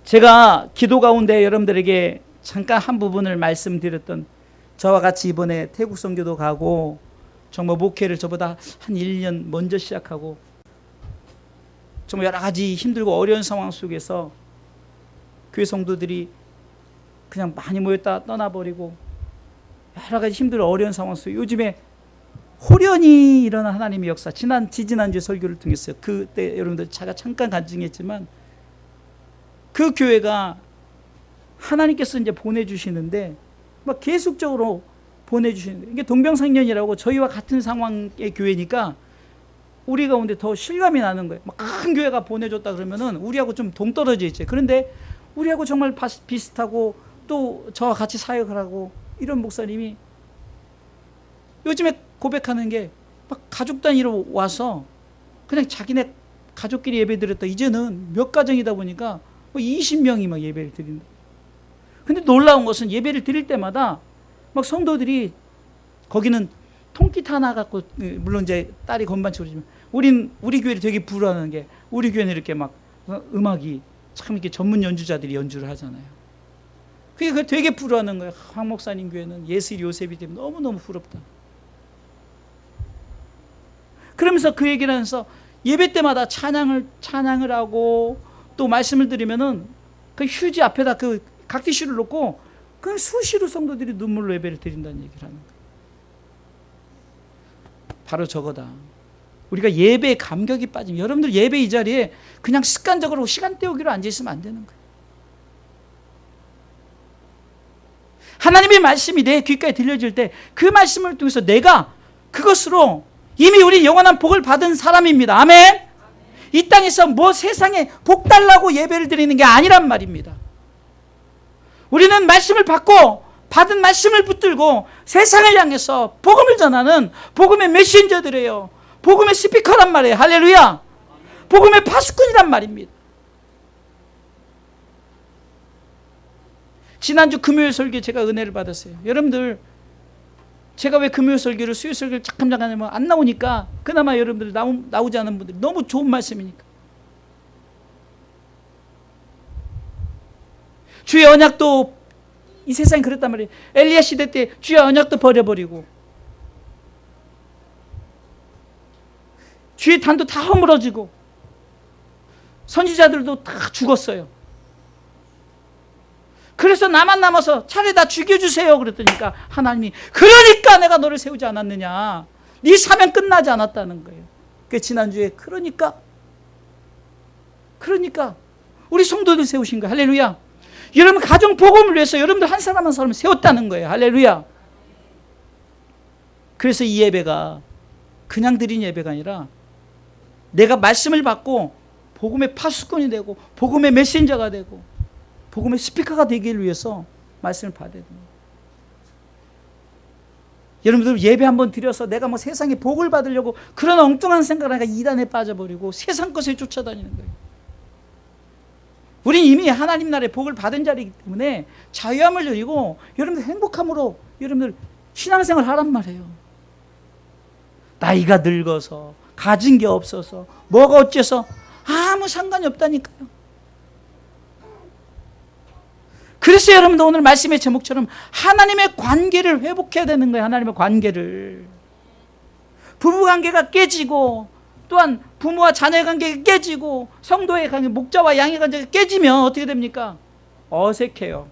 제가 기도 가운데 여러분들에게 잠깐 한 부분을 말씀드렸던, 저와 같이 이번에 태국 선교도 가고 정말 목회를 저보다 한 1년 먼저 시작하고 정말 여러 가지 힘들고 어려운 상황 속에서 교회 성도들이 그냥 많이 모였다 떠나버리고 여러 가지 힘들고 어려운 상황 속에 요즘에 호련히 일어난 하나님의 역사, 지지난주 설교를 통했어요. 그때 여러분들 제가 잠깐 간증했지만 그 교회가 하나님께서 이제 보내주시는데 막 계속적으로 보내주시는데, 이게 동병상련이라고 저희와 같은 상황의 교회니까 우리 가운데 더 실감이 나는 거예요. 막 큰 교회가 보내줬다 그러면은 우리하고 좀 동떨어져 있죠. 그런데 우리하고 정말 비슷하고 또 저와 같이 사역을 하고 이런 목사님이 요즘에 고백하는 게 막 가족 단위로 와서 그냥 자기네 가족끼리 예배 드렸다. 이제는 몇 가정이다 보니까 20명이 막 예배를 드린다. 근데 놀라운 것은 예배를 드릴 때마다 막 성도들이, 거기는 통기타 하나 갖고, 물론 이제 딸이 건반 치고 그러지만 우리 교회를 되게 부러워하는 게, 우리 교회는 이렇게 막 음악이 참 이렇게 전문 연주자들이 연주를 하잖아요. 그게 되게 부러워하는 거예요. 황 목사님 교회는 예슬 요셉이 때문에 너무너무 부럽다. 그러면서 그 얘기를 하면서 예배 때마다 찬양을 하고 또 말씀을 드리면은 그 휴지 앞에다 그 각티슈를 놓고 그 수시로 성도들이 눈물로 예배를 드린다는 얘기를 하는 거예요. 바로 저거다. 우리가 예배에 감격이 빠지면, 여러분들 예배 이 자리에 그냥 습관적으로 시간 때우기로 앉아있으면 안 되는 거예요. 하나님의 말씀이 내 귓가에 들려질 때 그 말씀을 통해서 내가 그것으로 이미 우리 영원한 복을 받은 사람입니다. 아멘. 이 땅에서 뭐 세상에 복 달라고 예배를 드리는 게 아니란 말입니다. 우리는 말씀을 받고 받은 말씀을 붙들고 세상을 향해서 복음을 전하는 복음의 메신저들이에요. 복음의 스피커란 말이에요. 할렐루야. 복음의 파수꾼이란 말입니다. 지난주 금요일 설교에 제가 은혜를 받았어요. 여러분들, 제가 왜 금요일 설교를 수요일 설교를 잠깐 하냐면 안 나오니까, 그나마 여러분들 나오지 않은 분들이 너무 좋은 말씀이니까. 주의 언약도, 이 세상이 그랬단 말이에요. 엘리야 시대 때 주의 언약도 버려버리고 주의 단도 다 허물어지고 선지자들도 다 죽었어요. 그래서 나만 남아서 차라리 다 죽여주세요 그랬더니까 하나님이, 그러니까 내가 너를 세우지 않았느냐. 네 사명 끝나지 않았다는 거예요. 그 지난주에 그러니까 우리 성도들 세우신 거예요. 할렐루야. 여러분 가정 복음을 위해서 여러분들 한 사람 한 사람을 세웠다는 거예요. 할렐루야. 그래서 이 예배가 그냥 드린 예배가 아니라 내가 말씀을 받고 복음의 파수꾼이 되고 복음의 메신저가 되고 복음의 스피커가 되기를 위해서 말씀을 받아야 됩니다. 여러분들 예배 한번 드려서 내가 뭐 세상에 복을 받으려고 그런 엉뚱한 생각을 하니까 이단에 빠져버리고 세상 것에 쫓아다니는 거예요. 우린 이미 하나님 나라의 복을 받은 자리이기 때문에 자유함을 누리고 여러분들 행복함으로 여러분들 신앙생활 하란 말이에요. 나이가 늙어서 가진 게 없어서 뭐가 어째서 아무 상관이 없다니까요. 그래서 여러분들 오늘 말씀의 제목처럼 하나님의 관계를 회복해야 되는 거예요. 하나님의 관계를. 부부관계가 깨지고 또한 부모와 자녀의 관계가 깨지고 성도의 관계, 목자와 양의 관계가 깨지면 어떻게 됩니까? 어색해요.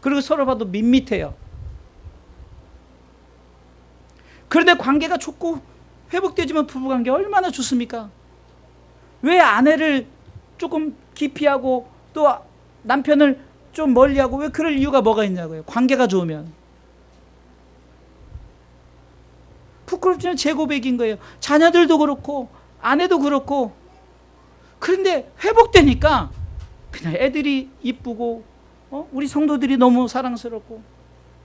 그리고 서로 봐도 밋밋해요. 그런데 관계가 좋고 회복되지만 부부관계 얼마나 좋습니까? 왜 아내를 조금 기피하고 또 남편을 좀 멀리하고 왜 그럴 이유가 뭐가 있냐고요. 관계가 좋으면. 부끄럽지만 제 고백인 거예요. 자녀들도 그렇고 아내도 그렇고. 그런데 회복되니까 그냥 애들이 이쁘고 우리 성도들이 너무 사랑스럽고,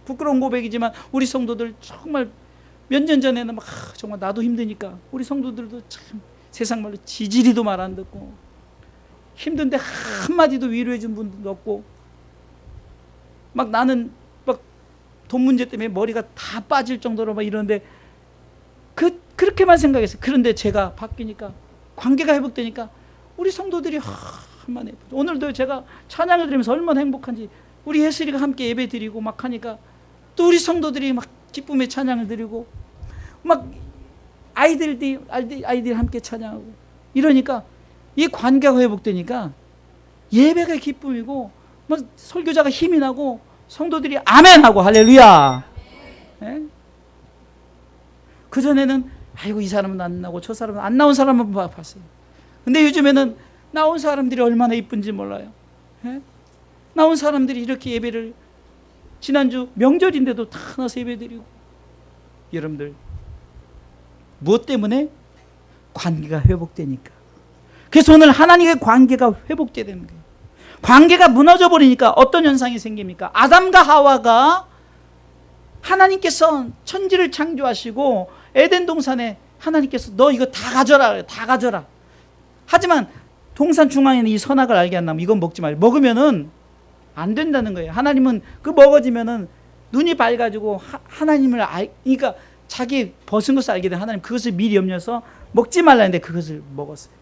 부끄러운 고백이지만 우리 성도들 정말 몇 년 전에는 막 정말 나도 힘드니까 우리 성도들도 참 세상 말로 지지리도 말 안 듣고 힘든데 한마디도 위로해 준 분도 없고, 막 나는 막 돈 문제 때문에 머리가 다 빠질 정도로 막 이러는데 그렇게만 생각했어요. 그런데 제가 바뀌니까 관계가 회복되니까 우리 성도들이 한만해. 오늘도 제가 찬양을 드리면서 얼마나 행복한지, 우리 혜슬이가 함께 예배 드리고 막 하니까 또 우리 성도들이 막 기쁨의 찬양을 드리고 막 아이들이 함께 찬양하고 이러니까 이 관계가 회복되니까 예배가 기쁨이고 막 설교자가 힘이 나고 성도들이 아멘 하고 할렐루야. 예? 그전에는 아이고 이 사람은 안 나오고 저 사람은 안 나온 사람만 봤어요. 근데 요즘에는 나온 사람들이 얼마나 이쁜지 몰라요. 예? 나온 사람들이 이렇게 예배를, 지난주 명절인데도 다 나서 예배드리고. 여러분들 무엇 때문에? 관계가 회복되니까. 그래서 오늘 하나님의 관계가 회복돼야 되는 거예요. 관계가 무너져 버리니까 어떤 현상이 생깁니까? 아담과 하와가 하나님께서 천지를 창조하시고 에덴 동산에 하나님께서 너 이거 다 가져라, 다 가져라. 하지만 동산 중앙에는 이 선악을 알게 안 나면 이건 먹지 말고, 먹으면은 안 된다는 거예요. 하나님은 그 먹어지면은 눈이 밝아지고 하나님을 그러니까 자기 벗은 것을 알게 된 하나님, 그것을 미리 염려해서 먹지 말라 했는데 그것을 먹었어요.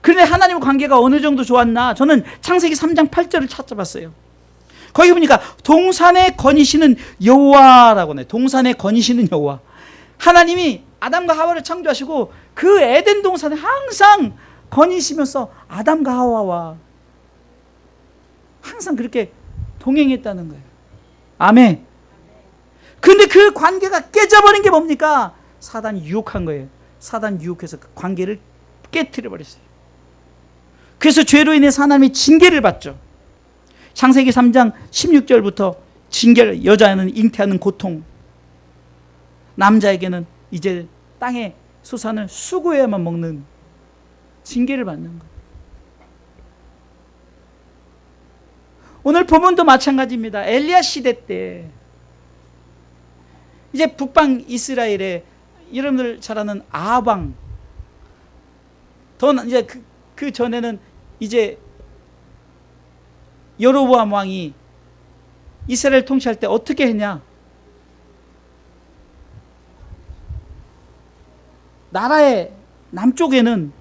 그런데 하나님과 관계가 어느 정도 좋았나? 저는 창세기 3장 8절을 찾아봤어요. 거기 보니까 동산에 거니시는 여호와라고 하네요. 동산에 거니시는 여호와. 하나님이 아담과 하와를 창조하시고 그 에덴 동산에 항상 거니시면서 아담과 하와와 항상 그렇게 동행했다는 거예요. 아멘. 근데 그 관계가 깨져버린 게 뭡니까? 사단이 유혹한 거예요. 사단이 유혹해서 그 관계를 깨트려 버렸어요. 그래서 죄로 인해서 하나님이 징계를 받죠. 창세기 3장 16절부터 징계를, 여자는 잉태하는 고통, 남자에게는 이제 땅의 소산을 수고해야만 먹는 징계를 받는 거예요. 오늘 본문도 마찬가지입니다. 엘리야 시대 때 이제 북방 이스라엘에 여러분들 잘 아는 아합 왕, 더 이제 그 전에는 이제 여로보암 왕이 이스라엘 통치할 때 어떻게 했냐? 나라의 남쪽에는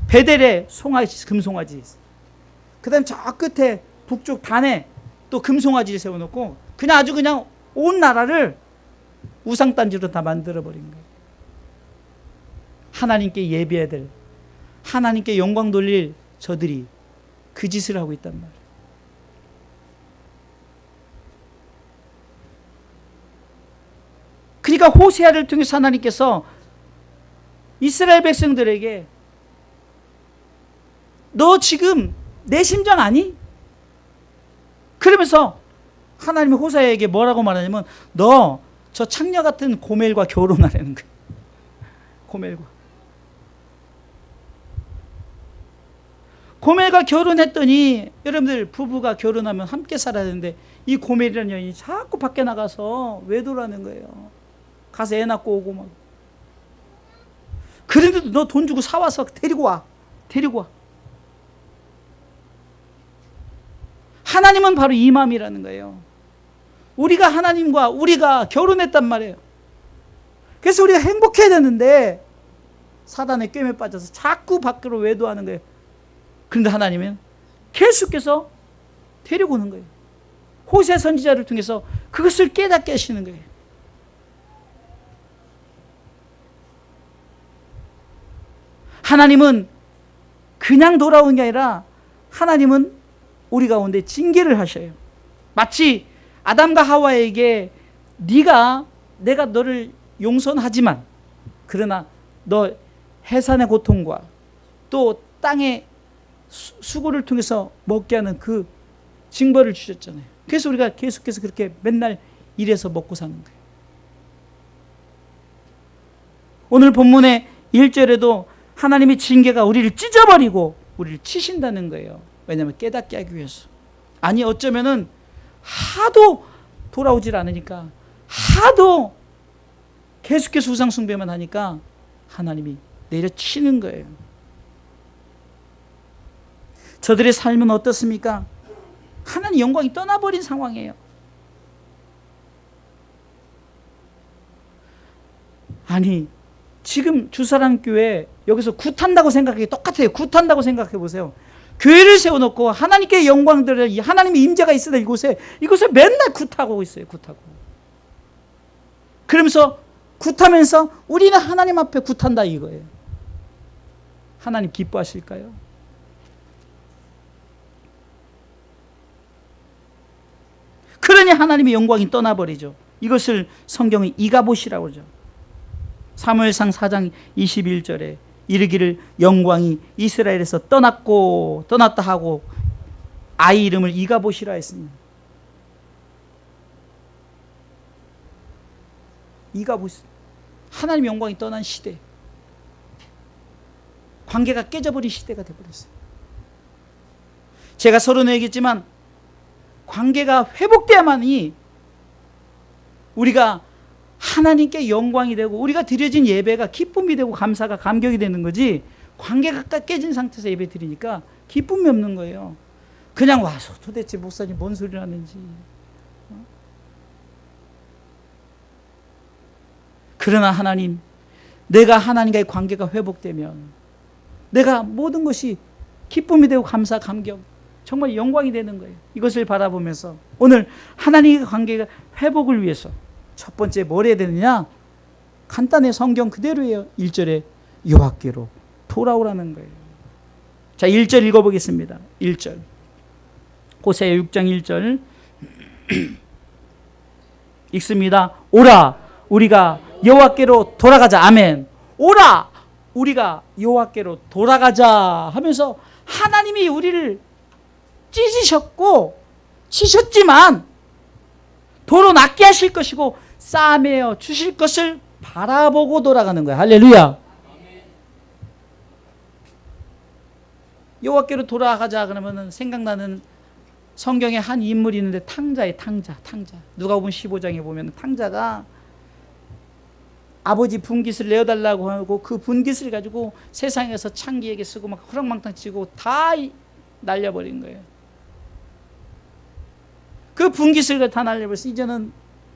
베델에 송아지, 금송아지, 그 다음 저 끝에 북쪽 단에 또 금송아지를 세워놓고 그냥 아주 그냥 온 나라를 우상단지로 다 만들어버린 거예요. 하나님께 예배해야 될, 하나님께 영광 돌릴 저들이 그 짓을 하고 있단 말이에요. 그러니까 호세아를 통해서 하나님께서 이스라엘 백성들에게 너 지금 내 심정 아니? 그러면서 하나님이 호세아에게 뭐라고 말하냐면 너 저 창녀 같은 고멜과 결혼하라는 거예요. 고멜과 결혼했더니 여러분들 부부가 결혼하면 함께 살아야 되는데 이 고멜이라는 여인이 자꾸 밖에 나가서 외도라는 거예요. 가서 애 낳고 오고 막. 그런데도 너 돈 주고 사와서 데리고 와. 하나님은 바로 이 마음이라는 거예요. 우리가 하나님과 우리가 결혼했단 말이에요. 그래서 우리가 행복해야 되는데 사단의 꿰매 빠져서 자꾸 밖으로 외도하는 거예요. 그런데 하나님은 계속해서 데리고 오는 거예요. 호세 선지자를 통해서 그것을 깨닫게 하시는 거예요. 하나님은 그냥 돌아오는 게 아니라 하나님은 우리 가운데 징계를 하셔요. 마치 아담과 하와에게 내가 너를 용서하지만 그러나 너 해산의 고통과 또 땅의 수고를 통해서 먹게 하는 그 징벌을 주셨잖아요. 그래서 우리가 계속해서 그렇게 맨날 일해서 먹고 사는 거예요. 오늘 본문의 1절에도 하나님의 징계가 우리를 찢어버리고 우리를 치신다는 거예요. 왜냐하면 깨닫게 하기 위해서. 아니 어쩌면은 하도 돌아오질 않으니까, 하도 계속해서 우상 숭배만 하니까 하나님이 내려치는 거예요. 저들의 삶은 어떻습니까? 하나님 영광이 떠나버린 상황이에요. 아니 지금 주사랑교회 여기서 굿한다고 생각하기 똑같아요. 굿한다고 생각해 보세요. 교회를 세워놓고 하나님께 영광들을 하나님의 임재가 있으다 이곳에 맨날 굿하고 있어요. 굿하고. 그러면서 굿하면서 우리는 하나님 앞에 굿한다 이거예요. 하나님 기뻐하실까요? 그러니 하나님의 영광이 떠나버리죠. 이것을 성경의 이가봇이라고 그러죠. 사무엘상 4장 21절에 이르기를 영광이 이스라엘에서 떠났다 하고 아이 이름을 이가봇이라 했습니다. 이가봇, 하나님의 영광이 떠난 시대, 관계가 깨져버린 시대가 되어버렸어요. 제가 서론에 얘기했지만 관계가 회복돼야만이 우리가 하나님께 영광이 되고 우리가 드려진 예배가 기쁨이 되고 감사가 감격이 되는 거지, 관계가 깨진 상태에서 예배 드리니까 기쁨이 없는 거예요. 그냥 와서 도대체 목사님 뭔 소리를 하는지. 그러나 하나님, 내가 하나님과의 관계가 회복되면 내가 모든 것이 기쁨이 되고 감사 감격, 정말 영광이 되는 거예요. 이것을 바라보면서 오늘 하나님의 관계가 회복을 위해서 첫 번째 뭘 해야 되느냐? 간단해, 성경 그대로예요. 1절에 여호와께로 돌아오라는 거예요. 자, 1절 읽어보겠습니다. 1절 호세아 6장 1절 읽습니다. 오라 우리가 여호와께로 돌아가자. 아멘. 오라 우리가 여호와께로 돌아가자 하면서 하나님이 우리를 찢으셨고 치셨지만 도로 낫게 하실 것이고 싸매어 주실 것을 바라보고 돌아가는 거야. 할렐루야. 여호와께로 돌아가자 그러면은 생각나는 성경에 한 인물이 있는데 탕자예요. 탕자. 누가복음 15장에 보면 탕자가 아버지 분깃을 내어달라고 하고 그 분깃을 가지고 세상에서 창기에게 쓰고 막 허랑망탕 치고 다 날려버린 거예요. 그 분깃을 다 날려버렸어. 이제는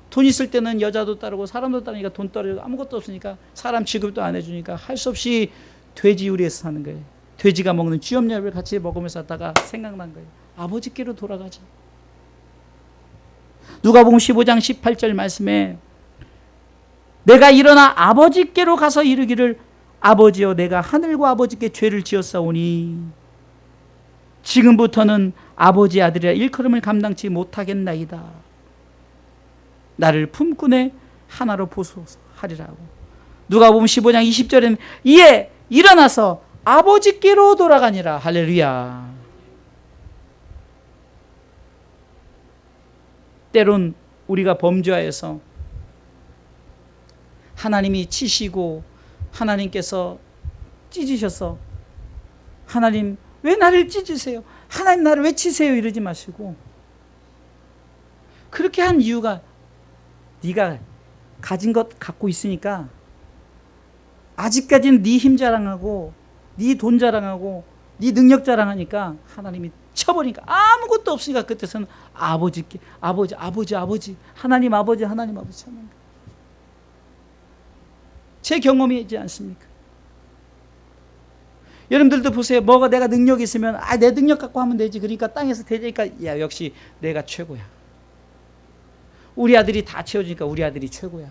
돈 있을 때는 여자도 따르고 사람도 따르니까 돈 따르고 아무것도 없으니까 사람 취급도 안 해주니까 할 수 없이 돼지 요리해서 사는 거예요. 돼지가 먹는 쥐염려를 같이 먹으면서 하다가 생각난 거예요. 아버지께로 돌아가자. 누가복음 15장 18절 말씀에 내가 일어나 아버지께로 가서 이르기를 아버지여 내가 하늘과 아버지께 죄를 지었사오니 지금부터는 아버지 아들이라 일컬음을 감당치 못하겠나이다. 나를 품꾼의 하나로 보소서 하리라고. 누가복음 15장 20절에는 이에 일어나서 아버지께로 돌아가니라. 할렐루야. 때론 우리가 범죄하여서 하나님이 치시고 하나님께서 찢으셔서 하나님 왜 나를 찢으세요? 하나님 나를 왜 치세요? 이러지 마시고 그렇게 한 이유가 네가 가진 것 갖고 있으니까 아직까지는 네 힘 자랑하고 네 돈 자랑하고 네 능력 자랑하니까 하나님이 쳐버리니까 아무것도 없으니까 그때서는 아버지 하나님 아버지 하는 거예요. 제 경험이지 않습니까? 여러분들도 보세요. 뭐가 내가 능력이 있으면 내 능력 갖고 하면 되지. 그러니까 땅에서 되니까 야 역시 내가 최고야. 우리 아들이 다 채워주니까 우리 아들이 최고야.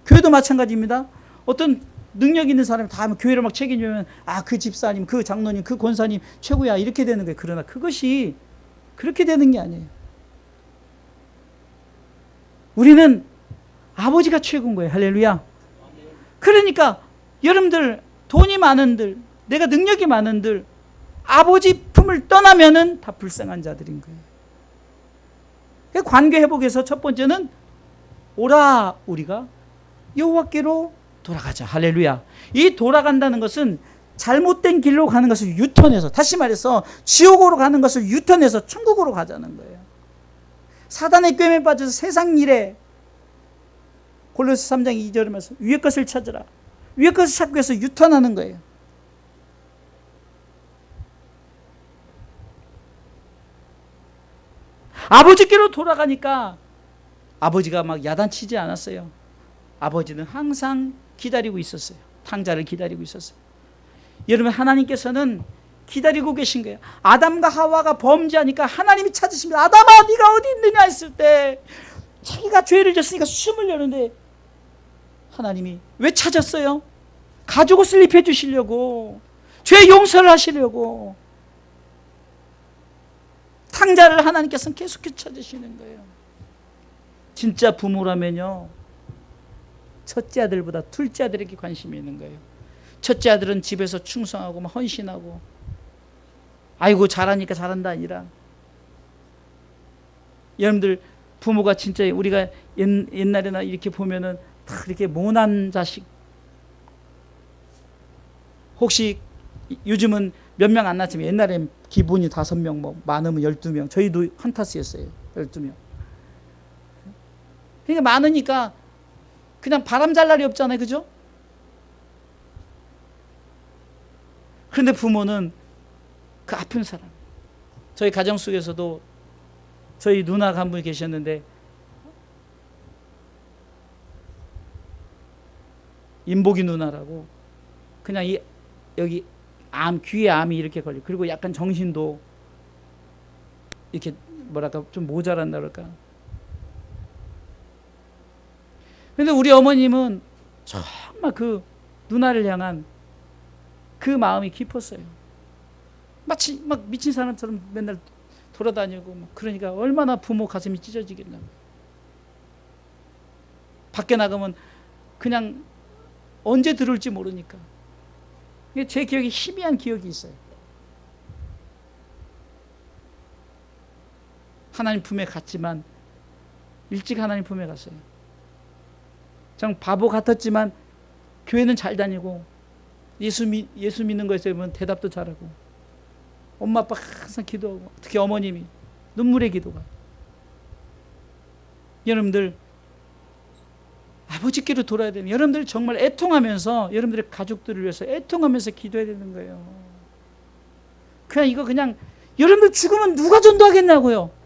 교회도 마찬가지입니다. 어떤 능력 있는 사람이 다 교회를 막 책임지면 그 집사님, 그 장로님, 그 권사님 최고야 이렇게 되는 거예요. 그러나 그것이 그렇게 되는 게 아니에요. 우리는 아버지가 최고인 거예요. 할렐루야. 그러니까 여러분들 돈이 많은들 내가 능력이 많은들 아버지 품을 떠나면은 다 불쌍한 자들인 거예요. 관계 회복에서 첫 번째는 오라 우리가 여호와께로 돌아가자. 할렐루야. 이 돌아간다는 것은 잘못된 길로 가는 것을 유턴해서, 다시 말해서 지옥으로 가는 것을 유턴해서 천국으로 가자는 거예요. 사단의 꾀에 빠져서 세상 일에 골로새 3장 2절에 말씀 위의 것을 찾으라. 위의 것을 찾기 위해서 유턴하는 거예요. 아버지께로 돌아가니까 아버지가 막 야단치지 않았어요. 아버지는 항상 기다리고 있었어요. 탕자를 기다리고 있었어요. 여러분, 하나님께서는 기다리고 계신 거예요. 아담과 하와가 범죄하니까 하나님이 찾으십니다. 아담아, 네가 어디 있느냐 했을 때 자기가 죄를 졌으니까 숨을 내는데 하나님이 왜 찾았어요? 가죽 옷을 입혀주시려고, 죄 용서를 하시려고. 탕자를 하나님께서는 계속해서 찾으시는 거예요. 진짜 부모라면요, 첫째 아들보다 둘째 아들에게 관심이 있는 거예요. 첫째 아들은 집에서 충성하고 막 헌신하고, 아이고 잘하니까 잘한다 아니라, 여러분들 부모가 진짜 우리가 옛날에나 이렇게 보면은 다 이렇게 모난 자식, 혹시 요즘은 몇 명 안 낳지만 옛날엔 기본이 5명, 뭐 많으면 12명, 저희도 환타스였어요. 12명. 그러니까 많으니까 그냥 바람 잘 날이 없잖아요. 그죠? 그런데 부모는 그 아픈 사람. 저희 가정 속에서도 저희 누나가 한 분이 계셨는데, 인복이 누나라고, 그냥 여기 귀에 암이 이렇게 걸리고, 그리고 약간 정신도 이렇게 뭐랄까 좀 모자란다 그럴까. 그런데 우리 어머님은 정말 그 누나를 향한 그 마음이 깊었어요. 마치 막 미친 사람처럼 맨날 돌아다니고, 그러니까 얼마나 부모 가슴이 찢어지겠나. 밖에 나가면 그냥 언제 들을지 모르니까. 제 기억에 희미한 기억이 있어요. 하나님 품에 갔지만 일찍 하나님 품에 갔어요. 참 바보 같았지만 교회는 잘 다니고, 예수 믿는 거에 보면 대답도 잘하고, 엄마 아빠 항상 기도하고, 특히 어머님이 눈물의 기도가. 여러분들 아버지께로 돌아야 되면, 여러분들 정말 애통하면서, 여러분들의 가족들을 위해서 애통하면서 기도해야 되는 거예요. 그냥 여러분들 죽으면 누가 전도하겠냐고요.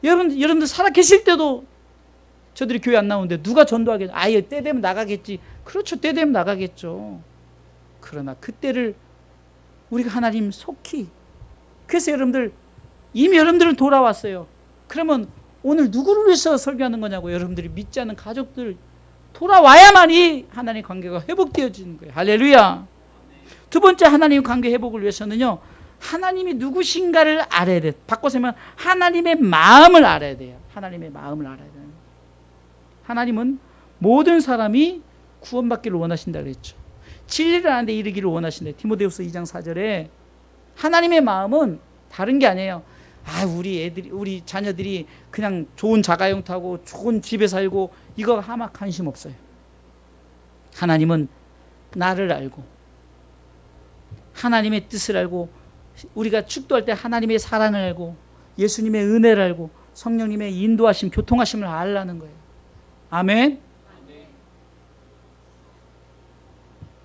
여러분들 살아 계실 때도 저들이 교회 안 나오는데 누가 전도하겠냐. 아예 때 되면 나가겠지. 그렇죠, 때 되면 나가겠죠. 그러나 그때를 우리가 하나님 속히, 그래서 여러분들 이미 여러분들은 돌아왔어요. 그러면 오늘 누구를 위해서 설교하는 거냐고. 여러분들이 믿지 않는 가족들 돌아와야만이 하나님 관계가 회복되어지는 거예요. 할렐루야. 두 번째, 하나님 관계 회복을 위해서는요, 하나님이 누구신가를 알아야 돼요. 바꿔서 하면 하나님의 마음을 알아야 돼요. 하나님의 마음을 알아야 돼요. 하나님은 모든 사람이 구원받기를 원하신다 그랬죠. 진리를 아는 데 이르기를 원하신다. 디모데후서 2장 4절에 하나님의 마음은 다른 게 아니에요. 우리 자녀들이 그냥 좋은 자가용 타고 좋은 집에 살고, 이거 아마 관심 없어요. 하나님은 나를 알고, 하나님의 뜻을 알고, 우리가 축도할 때 하나님의 사랑을 알고, 예수님의 은혜를 알고, 성령님의 인도하심, 교통하심을 알라는 거예요. 아멘.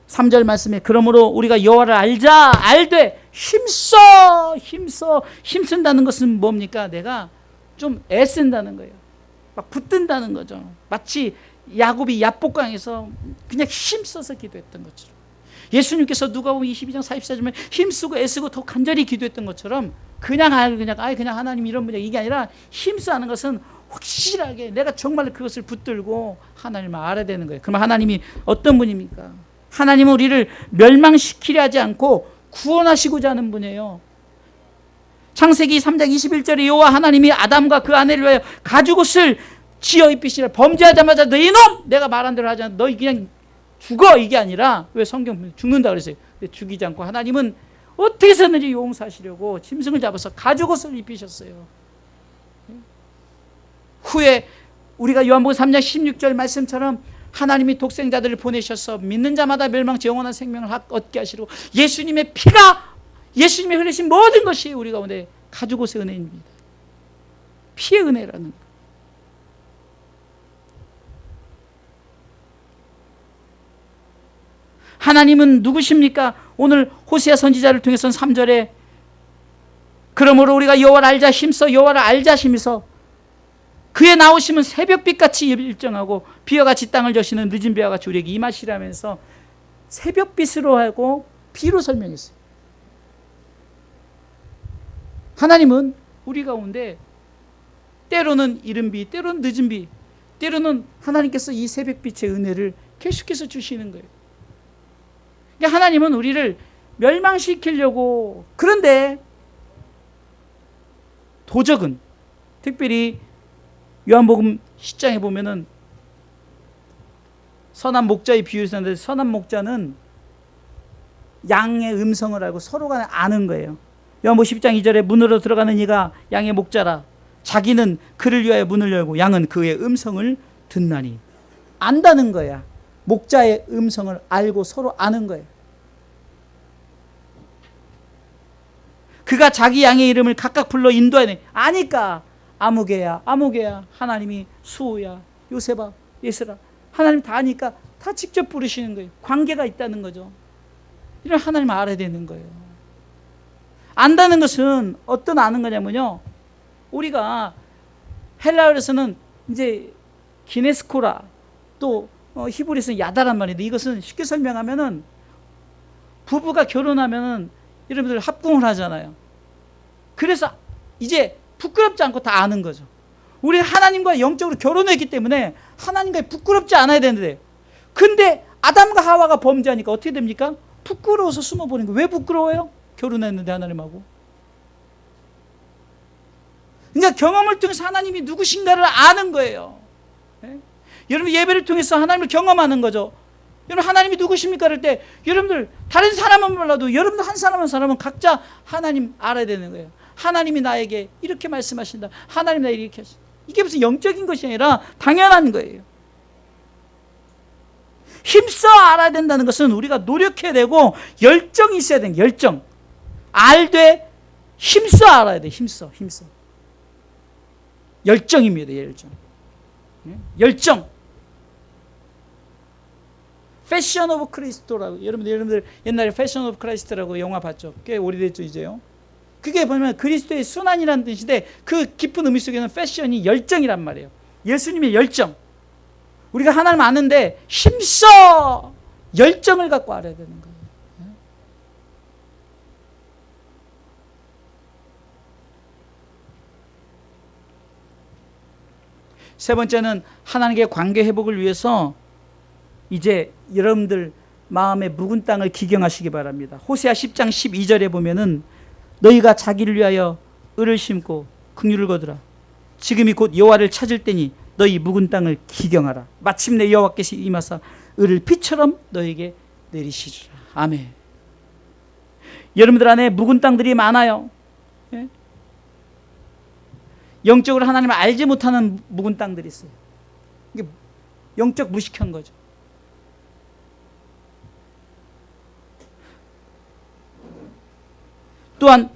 3절 말씀에, 그러므로 우리가 여호와를 알되 힘쓴다는 것은 뭡니까? 내가 좀 애쓴다는 거예요. 막 붙든다는 거죠. 마치 야곱이 야복강에서 그냥 힘써서 기도했던 것처럼, 예수님께서 누가복음 22장 44절에 힘쓰고 애쓰고 더 간절히 기도했던 것처럼, 그냥 하나님 이런 분야, 이게 아니라 힘써 하는 것은 확실하게 내가 정말 그것을 붙들고 하나님을 알아야 되는 거예요. 그럼 하나님이 어떤 분입니까? 하나님은 우리를 멸망시키려 하지 않고 구원하시고자 하는 분이에요. 창세기 3장 21절에 여호와 하나님이 아담과 그 아내를 위하여 가죽옷을 지어 입히시라. 범죄하자마자 너 이놈! 내가 말한 대로 하지 않아. 너 그냥 죽어! 이게 아니라, 왜 성경 죽는다 그랬어요. 죽이지 않고 하나님은 어떻게 해서든지 용서하시려고 짐승을 잡아서 가죽옷을 입히셨어요. 후에 우리가 요한복음 3장 16절 말씀처럼 하나님이 독생자들을 보내셔서 믿는 자마다 멸망치 영원한 생명을 얻게 하시고, 예수님의 피가, 예수님이 흘리신 모든 것이 우리 가운데 가죽옷의 은혜입니다. 피의 은혜라는 것. 하나님은 누구십니까? 오늘 호세아 선지자를 통해서는 3절에 그러므로 우리가 여호와를 알자 힘써 여호와를 알자 힘써 그의 나오심은 새벽빛같이 일정하고 비와 같이 땅을 저시는 늦은 비와 같이 우리에게 임하시라면서 새벽빛으로 하고 비로 설명했어요. 하나님은 우리 가운데 때로는 이른 비, 때로는 늦은 비, 때로는 하나님께서 이 새벽빛의 은혜를 계속해서 주시는 거예요. 그러니까 하나님은 우리를 멸망시키려고, 그런데 도적은, 특별히 요한복음 10장에 보면은 선한 목자의 비유를 썼는데, 선한 목자는 양의 음성을 알고 서로가 아는 거예요. 요한복음 10장 2절에 문으로 들어가는 이가 양의 목자라. 자기는 그를 위하여 문을 열고 양은 그의 음성을 듣나니. 안다는 거야. 목자의 음성을 알고 서로 아는 거예요. 그가 자기 양의 이름을 각각 불러 인도하니. 아니까 아무개야 아무개야, 하나님이 수호야 요셉아 예스라, 하나님 다 아니까 다 직접 부르시는 거예요. 관계가 있다는 거죠. 이런 하나님을 알아야 되는 거예요. 안다는 것은 어떤 아는 거냐면요, 우리가 헬라어에서는 이제 기네스코라, 또 히브리에서는 야다란 말인데, 이것은 쉽게 설명하면은 부부가 결혼하면은 여러분들 합궁을 하잖아요. 그래서 이제 부끄럽지 않고 다 아는 거죠. 우리 하나님과 영적으로 결혼했기 때문에 하나님과 부끄럽지 않아야 되는데, 근데 아담과 하와가 범죄하니까 어떻게 됩니까? 부끄러워서 숨어버린 거예요. 왜 부끄러워요? 결혼했는데 하나님하고. 그러니까 경험을 통해서 하나님이 누구신가를 아는 거예요. 네? 여러분 예배를 통해서 하나님을 경험하는 거죠. 여러분 하나님이 누구십니까? 그럴 때 여러분들 다른 사람은 몰라도 여러분들 한 사람은 각자 하나님 알아야 되는 거예요. 하나님이 나에게 이렇게 말씀하신다. 하나님 나에게 이렇게 하신다. 이게 무슨 영적인 것이 아니라 당연한 거예요. 힘써 알아야 된다는 것은 우리가 노력해야 되고 열정이 있어야 되는 거예요. 열정. 알되 힘써 알아야 돼. 힘써. 열정입니다. 열정. 열정. 패션 오브 크리스토라고, 여러분들 옛날에 패션 오브 크라이스트라고 영화 봤죠? 꽤 오래됐죠 이제요. 그게 보면 그리스도의 순환이라는 뜻인데, 그 깊은 의미 속에는 패션이 열정이란 말이에요. 예수님의 열정. 우리가 하나님 아는데 힘써 열정을 갖고 알아야 되는 거예요. 세 번째는 하나님과의 관계 회복을 위해서 이제 여러분들 마음의 묵은 땅을 기경하시기 바랍니다. 호세아 10장 12절에 보면은 너희가 자기를 위하여 을을 심고 긍휼을 거두라. 지금이 곧 여호와를 찾을 때니 너희 묵은 땅을 기경하라. 마침내 여호와께서 임하사 을을 비처럼 너희에게 내리시리라. 아멘. 여러분들 안에 묵은 땅들이 많아요. 예? 영적으로 하나님을 알지 못하는 묵은 땅들이 있어요. 이게 영적 무식한 거죠. 또한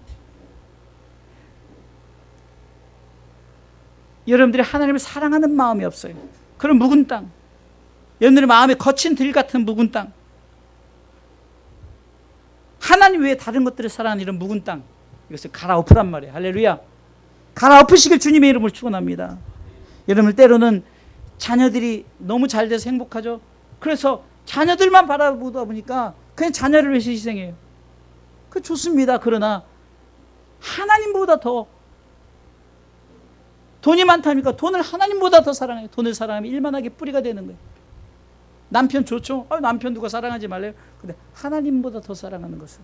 여러분들이 하나님을 사랑하는 마음이 없어요. 그런 묵은 땅, 여러분들의 마음에 거친 들 같은 묵은 땅, 하나님 외에 다른 것들을 사랑하는 이런 묵은 땅, 이것을 갈아엎으란 말이에요. 할렐루야. 갈아엎으시길 주님의 이름으로 축원합니다. 여러분 때로는 자녀들이 너무 잘 돼서 행복하죠. 그래서 자녀들만 바라보다 보니까 그냥 자녀를 위해서 희생해요. 그 좋습니다. 그러나 하나님보다 더 돈이 많다니까 돈을 하나님보다 더 사랑해요. 돈을 사랑하면 일만하게 뿌리가 되는 거예요. 남편 좋죠? 남편 누가 사랑하지 말래요? 근데 하나님보다 더 사랑하는 것은,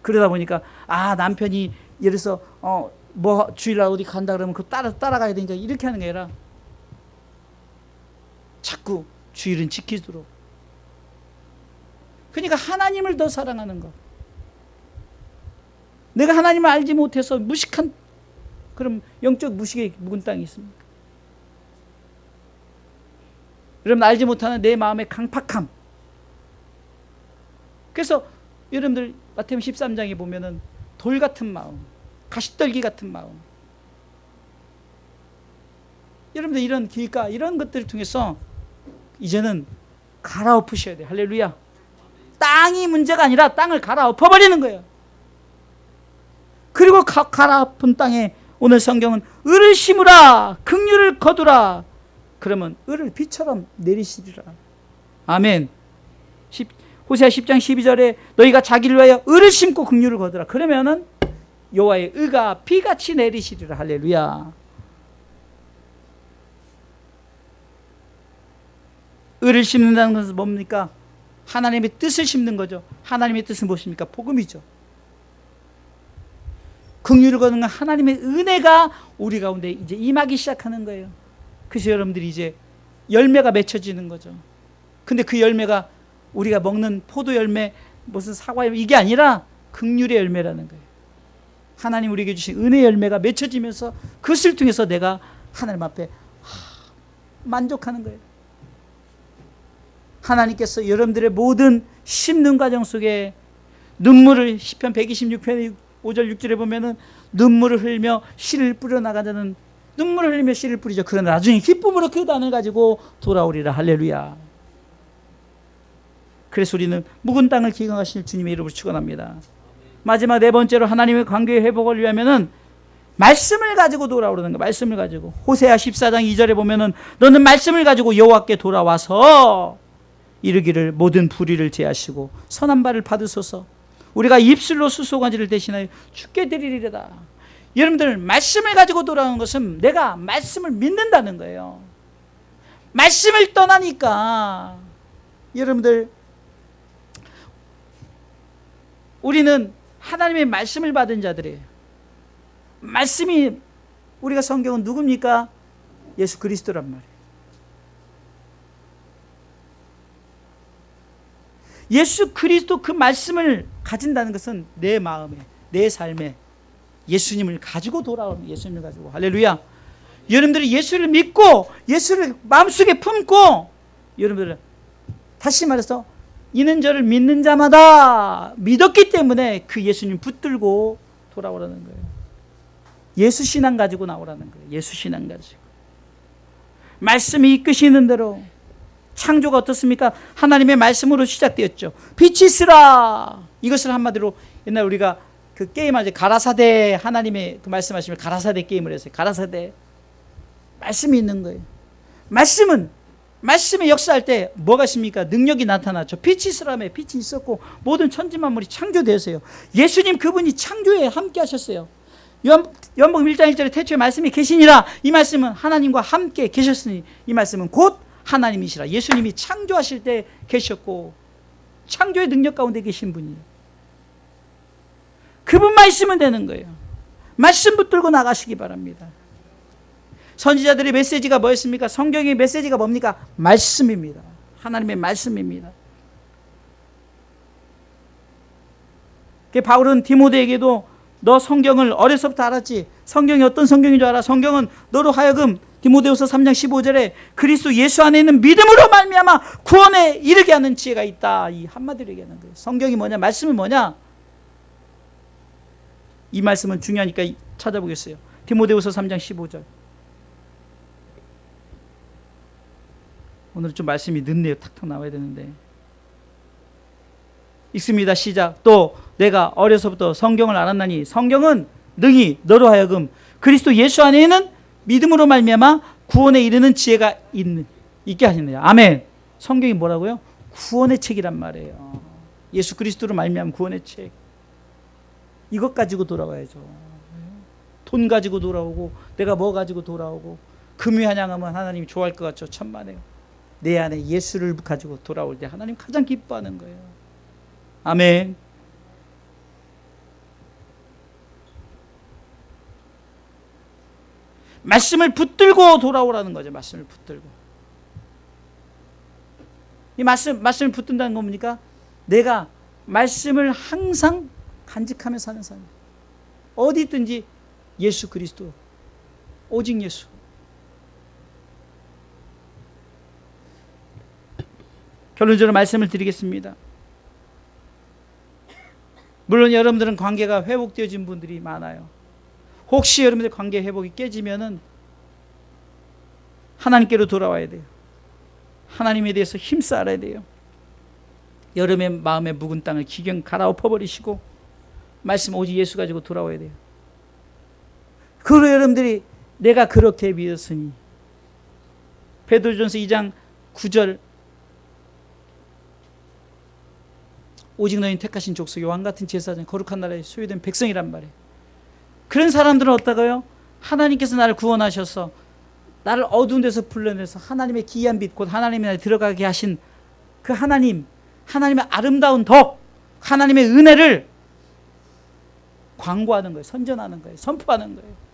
그러다 보니까 남편이 예를 들어서 뭐 주일날 어디 간다 그러면 그 따라가야 되니까 이렇게 하는 게 아니라 자꾸 주일은 지키도록. 그러니까 하나님을 더 사랑하는 것. 내가 하나님을 알지 못해서 무식한, 그럼 영적 무식의 묵은 땅이 있습니까? 여러분 알지 못하는 내 마음의 강팍함. 그래서 여러분들 마태복음 13장에 보면은 돌 같은 마음, 가시떨기 같은 마음. 여러분들 이런 길가, 이런 것들을 통해서 이제는 갈아엎으셔야 돼요. 할렐루야. 땅이 문제가 아니라 땅을 갈아엎어버리는 거예요. 그리고 가라앉은 땅에 오늘 성경은 을을 심으라 긍휼을 거두라. 그러면 을을 비처럼 내리시리라. 아멘. 호세아 10장 12절에 너희가 자기를 위하여 을을 심고 긍휼을 거두라. 그러면은 여호와의 의가 비같이 내리시리라. 할렐루야. 을을 심는다는 것은 뭡니까? 하나님의 뜻을 심는 거죠. 하나님의 뜻은 무엇입니까? 복음이죠. 긍휼을 거두는 건 하나님의 은혜가 우리 가운데 이제 임하기 시작하는 거예요. 그래서 여러분들이 이제 열매가 맺혀지는 거죠. 근데 그 열매가 우리가 먹는 포도 열매, 무슨 사과 열매, 이게 아니라 긍휼의 열매라는 거예요. 하나님 우리에게 주신 은혜 열매가 맺혀지면서 그것을 통해서 내가 하나님 앞에 만족하는 거예요. 하나님께서 여러분들의 모든 심는 과정 속에 눈물을, 시편 126편 5절 6절에 보면은 눈물을 흘리며 씨를 뿌려나가자는, 눈물을 흘리며 씨를 뿌리죠. 그러나 나중에 기쁨으로 그 단을 가지고 돌아오리라. 할렐루야. 그래서 우리는 묵은 땅을 기경하실 주님의 이름으로 축원합니다. 마지막 네 번째로 하나님의 관계의 회복을 위하면은 말씀을 가지고 돌아오는 거. 말씀을 가지고 호세아 14장 2절에 보면은 너는 말씀을 가지고 여호와께 돌아와서 이르기를 모든 불의를 제하시고 선한 바를 받으소서. 우리가 입술로 수송아지를 대신하여 주께 드리리다. 여러분들 말씀을 가지고 돌아오는 것은 내가 말씀을 믿는다는 거예요. 말씀을 떠나니까 여러분들 우리는 하나님의 말씀을 받은 자들이에요. 말씀이, 우리가 성경은 누굽니까? 예수 그리스도란 말이에요. 예수 그리스도 그 말씀을 가진다는 것은 내 마음에, 내 삶에 예수님을 가지고 돌아오는, 예수님을 가지고. 할렐루야. 여러분들이 예수를 믿고 예수를 마음속에 품고, 여러분들 다시 말해서 이는 저를 믿는 자마다 믿었기 때문에 그 예수님 붙들고 돌아오라는 거예요. 예수 신앙 가지고 나오라는 거예요. 예수 신앙 가지고. 말씀이 이끄시는 대로. 창조가 어떻습니까? 하나님의 말씀으로 시작되었죠. 빛이 있으라. 이것을 한마디로 옛날 우리가 그 게임할 때 가라사대, 하나님의 그 말씀하시면 가라사대 게임을 했어요. 가라사대. 말씀이 있는 거예요. 말씀의 역사할 때 뭐가 있습니까? 능력이 나타났죠. 빛이 있으라며 빛이 있었고 모든 천지만물이 창조되었어요. 예수님 그분이 창조에 함께 하셨어요. 요한복음 1장 1절에 태초에 말씀이 계시니라. 이 말씀은 하나님과 함께 계셨으니 이 말씀은 곧 하나님이시라. 예수님이 창조하실 때 계셨고 창조의 능력 가운데 계신 분이에요. 그분만 있으면 되는 거예요. 말씀 붙들고 나가시기 바랍니다. 선지자들의 메시지가 뭐였습니까? 성경의 메시지가 뭡니까? 말씀입니다. 하나님의 말씀입니다. 바울은 디모데에게도 너 성경을 어려서부터 알았지? 성경이 어떤 성경인 줄 알아? 성경은 너로 하여금 디모데후서 3장 15절에 그리스도 예수 안에 있는 믿음으로 말미암아 구원에 이르게 하는 지혜가 있다. 이 한마디로 얘기하는 거예요. 성경이 뭐냐? 말씀은 뭐냐? 이 말씀은 중요하니까 찾아보겠어요. 디모데후서 3장 15절. 오늘 좀 말씀이 늦네요. 탁탁 나와야 되는데. 읽습니다. 시작. 또 내가 어려서부터 성경을 알았나니 성경은 능히 너로 하여금 그리스도 예수 안에 있는 믿음으로 말미암아 구원에 이르는 지혜가 있게 하시느냐. 아멘. 성경이 뭐라고요? 구원의 책이란 말이에요. 예수 그리스도로 말미암아 구원의 책. 이것 가지고 돌아와야죠. 돈 가지고 돌아오고 내가 뭐 가지고 돌아오고 금이 한양하면 하나님이 좋아할 것 같죠. 천만에요. 내 안에 예수를 가지고 돌아올 때 하나님 가장 기뻐하는 거예요. 아멘. 말씀을 붙들고 돌아오라는 거죠. 말씀을 붙들고. 이 말씀을 붙든다는 건 뭡니까? 내가 말씀을 항상 간직하며 사는 삶. 어디 있든지 예수 그리스도. 오직 예수. 결론적으로 말씀을 드리겠습니다. 물론 여러분들은 관계가 회복되어진 분들이 많아요. 혹시 여러분들 관계 회복이 깨지면은 하나님께로 돌아와야 돼요. 하나님에 대해서 힘써 알아야 돼요. 여러분의 마음의 묵은 땅을 기경 갈아엎어버리시고 말씀 오직 예수 가지고 돌아와야 돼요. 그리고 여러분들이 내가 그렇게 믿었으니 베드로전서 2장 9절 오직 너희는 택하신 족속의 왕같은 제사장 거룩한 나라의 소유된 백성이란 말이에요. 그런 사람들은 어떠고요? 하나님께서 나를 구원하셔서 나를 어두운 데서 불러내서 하나님의 기이한 빛 곧 하나님의 나라에 들어가게 하신 그 하나님의 아름다운 덕, 하나님의 은혜를 광고하는 거예요. 선전하는 거예요. 선포하는 거예요.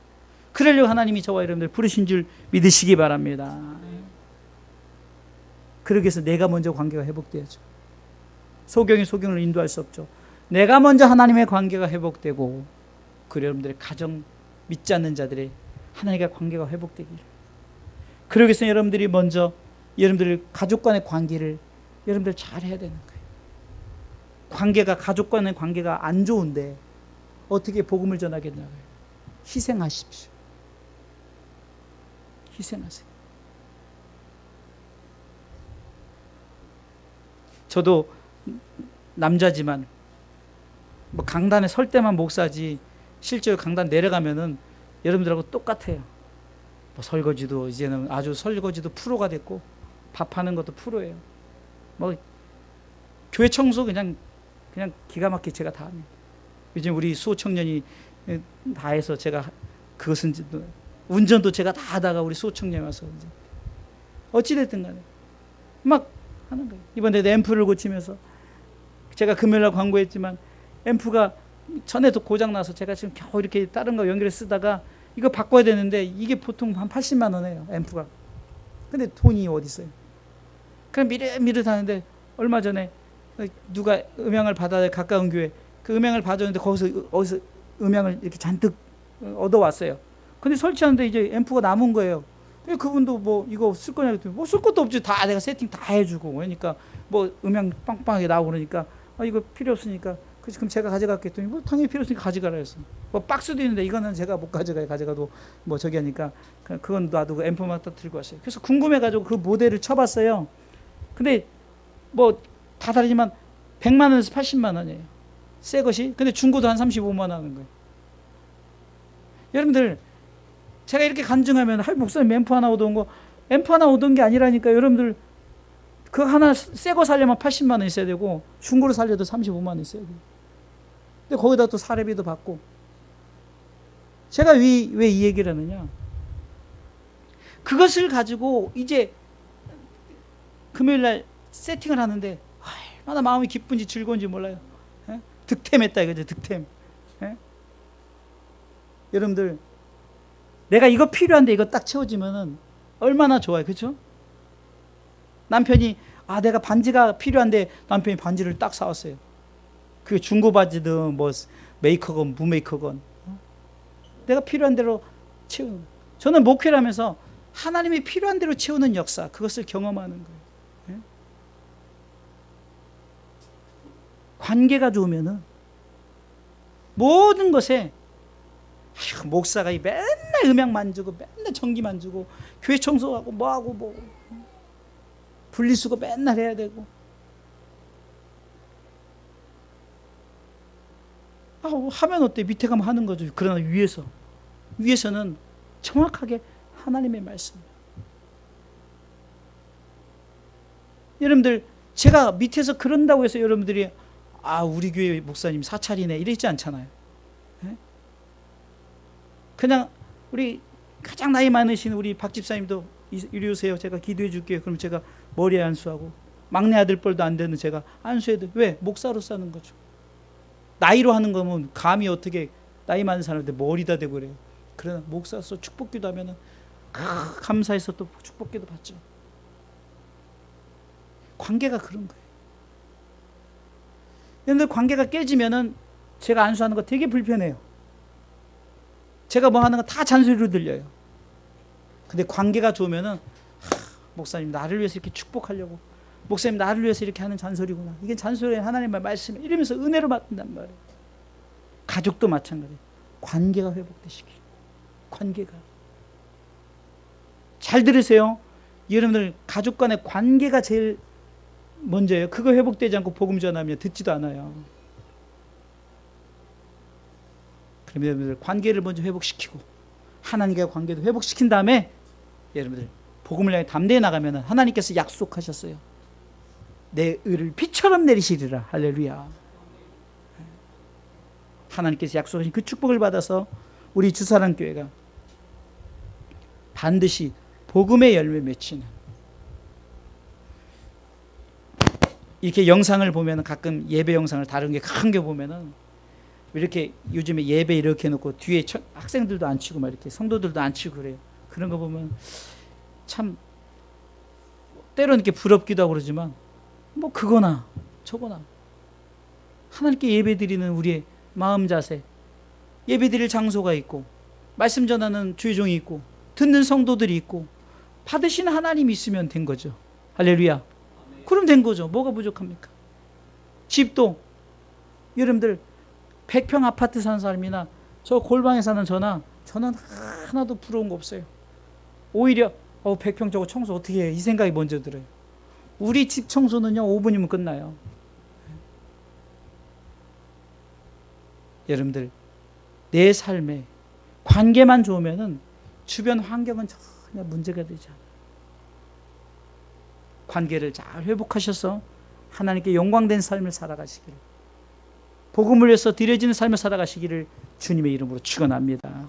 그러려고 하나님이 저와 여러분들 부르신 줄 믿으시기 바랍니다. 그러기 위해서 내가 먼저 관계가 회복돼야죠. 소경이 소경을 인도할 수 없죠. 내가 먼저 하나님의 관계가 회복되고 그 여러분들의 가정 믿지 않는 자들의 하나님과 관계가 회복되기를. 그러기 위해서 여러분들이 먼저 여러분들 가족 간의 관계를 여러분들 잘 해야 되는 거예요. 관계가 가족 간의 관계가 안 좋은데 어떻게 복음을 전하겠냐고요. 희생하십시오. 희생하세요. 저도 남자지만 뭐 강단에 설 때만 목사지 실제로 강단 내려가면은 여러분들하고 똑같아요. 뭐 설거지도 이제는 아주 설거지도 프로가 됐고 밥하는 것도 프로예요. 뭐 교회 청소 그냥 기가 막히게 제가 다 합니다. 요즘 우리 수호 청년이 다 해서 제가 그것은 운전도 제가 다 하다가 우리 수호 청년이 와서 이제 어찌됐든 간에 막 하는 거예요. 이번에 앰프를 고치면서 제가 금요일날 광고했지만 앰프가 전에도 고장 나서 제가 지금 겨우 이렇게 다른 거 연결해 쓰다가 이거 바꿔야 되는데 이게 보통 한 80만 원이에요. 앰프가. 근데 돈이 어디 있어요? 그럼 미릇미릇 하는데 얼마 전에 누가 음향을 받아야 가까운 교회 그 음향을 받았는데 어디서 음향을 이렇게 잔뜩 얻어왔어요. 근데 설치하는데 이제 앰프가 남은 거예요. 그분도 뭐 이거 쓸 거냐 했더니 뭐 쓸 것도 없지. 다 내가 세팅 다 해주고 그러니까 뭐 음향 빵빵하게 나오고 그러니까 이거 필요 없으니까 그럼 제가 가져갈게 했더니 뭐 당연히 필요 없으니까 가져가라 했어. 뭐 박스도 있는데 이거는 제가 못 가져가요. 가져가도 뭐 저기 하니까 그건 놔두고 앰프만 딱 들고 왔어요. 그래서 궁금해가지고 그 모델을 쳐봤어요. 근데 뭐 다 다르지만 100만 원에서 80만 원이에요. 새 것이. 근데 중고도 한 35만 원 하는 거예요. 여러분들 제가 이렇게 간증하면 목사님 앰프 하나 얻어온 거 앰프 하나 얻은 게 아니라니까. 여러분들 그 하나 새 거 살려면 80만 원 있어야 되고 중고로 살려도 35만 원 있어야 돼요. 근데 거기다 또 사례비도 받고. 제가 왜 이 얘기를 하느냐, 그것을 가지고 이제 금요일날 세팅을 하는데 얼마나 마음이 기쁜지 즐거운지 몰라요. 에? 득템했다 이거죠. 득템. 에? 여러분들 내가 이거 필요한데 이거 딱 채워지면은 얼마나 좋아요. 그렇죠? 남편이 내가 반지가 필요한데 남편이 반지를 딱 사왔어요. 그게 중고 바지든 뭐 메이커건 무메이커건 내가 필요한 대로 채우는 거예요. 저는 목회를 하면서 하나님이 필요한 대로 채우는 역사, 그것을 경험하는 거예요. 예? 관계가 좋으면은 모든 것에 목사가 맨날 음향 만지고 맨날 전기 만지고 교회 청소하고 뭐하고 뭐 분리수거 맨날 해야 되고 하면 어때? 밑에 가면 하는 거죠. 그러나 위에서는 정확하게 하나님의 말씀. 여러분들 제가 밑에서 그런다고 해서 여러분들이 우리 교회 목사님 사찰이네 이러지 않잖아요. 네? 그냥 우리 가장 나이 많으신 우리 박 집사님도 이리 오세요. 제가 기도해 줄게요. 그럼 제가 머리에 안수하고 막내 아들 뻘도 안 되는 제가 안수해야 돼. 왜? 목사로서 하는 거죠. 나이로 하는 거면 감히 어떻게 나이 많은 사람한테 머리다 대고 그래요. 그러나 목사로서 축복기도 하면은 감사해서 또 축복기도 받죠. 관계가 그런 거예요. 여러분들 관계가 깨지면은 제가 안수하는 거 되게 불편해요. 제가 뭐 하는 거 다 잔소리로 들려요. 근데 관계가 좋으면은 목사님 나를 위해서 이렇게 축복하려고, 목사님 나를 위해서 이렇게 하는 잔소리구나. 이게 잔소리에 하나님의 말씀 이러면서 은혜로 받는단 말이에요. 가족도 마찬가지예요. 관계가 회복되시길. 관계가. 잘 들으세요. 여러분들 가족 간의 관계가 제일 먼저예요. 그거 회복되지 않고 복음 전하면 듣지도 않아요. 그러면 여러분들 관계를 먼저 회복시키고 하나님과의 관계도 회복시킨 다음에 여러분들 복음을 향해 담대히 나가면 하나님께서 약속하셨어요. 내 의를 비처럼 내리시리라. 할렐루야. 하나님께서 약속하신 그 축복을 받아서 우리 주사랑교회가 반드시 복음의 열매 맺히는, 이렇게 영상을 보면 가끔 예배 영상을 다른 게 큰 게 보면은 이렇게 요즘에 예배 이렇게 해놓고 뒤에 학생들도 안 치고 막 이렇게 성도들도 안 치고 그래요. 그런 거 보면 참 때로는 이렇게 부럽기도 하고 그러지만 뭐 그거나 저거나 하나님께 예배 드리는 우리의 마음 자세, 예배 드릴 장소가 있고 말씀 전하는 주의종이 있고 듣는 성도들이 있고 받으시는 하나님이 있으면 된 거죠. 할렐루야. 그럼 된 거죠. 뭐가 부족합니까? 집도 여러분들 100평 아파트 사는 사람이나 저 골방에 사는 저는 하나도 부러운 거 없어요. 오히려 100평 저거 청소 어떻게 해? 이 생각이 먼저 들어요. 우리 집 청소는요 5분이면 끝나요. 여러분들 내 삶에 관계만 좋으면은 주변 환경은 전혀 문제가 되지 않아요. 관계를 잘 회복하셔서 하나님께 영광된 삶을 살아가시기를, 복음을 위해서 드려지는 삶을 살아가시기를 주님의 이름으로 축원합니다.